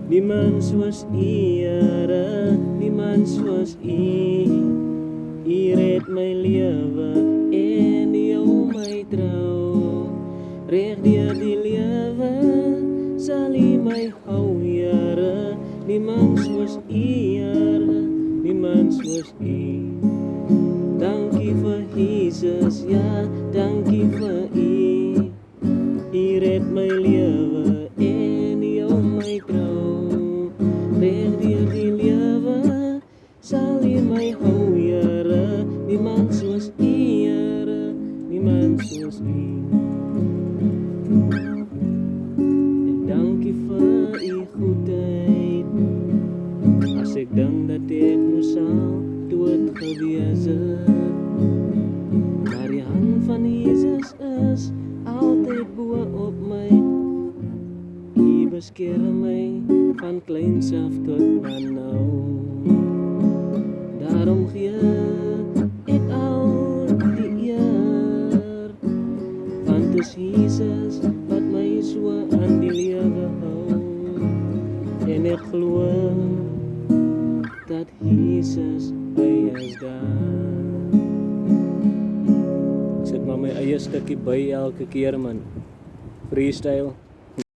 Niemand soos U, Here, niemand soos U. U red my lewe en jou my trou. Reg deur die lewe sal U my hou, Here. Niemand soos U, Here, niemand soos U. Dankie vir Jesus, ja, dankie vir U. U red my lewe en jou my trou. Reg deur die lewe sal U my hou, Here. Niemand soos U, Here, niemand soos U. En dankie vir U goedheid. As ek dink dat ek moes al dood gewees het, maar die hand van Jesus is altyd bo op my. U beskerm my van kleins af tot dan nou. Daarom gee ek al die eer, want dis Jesus wat my so aan die lewe hou. En ek glo dat Jesus by is daar. Ek sit maar my eie stukkie by elke keer, man. Freestyle.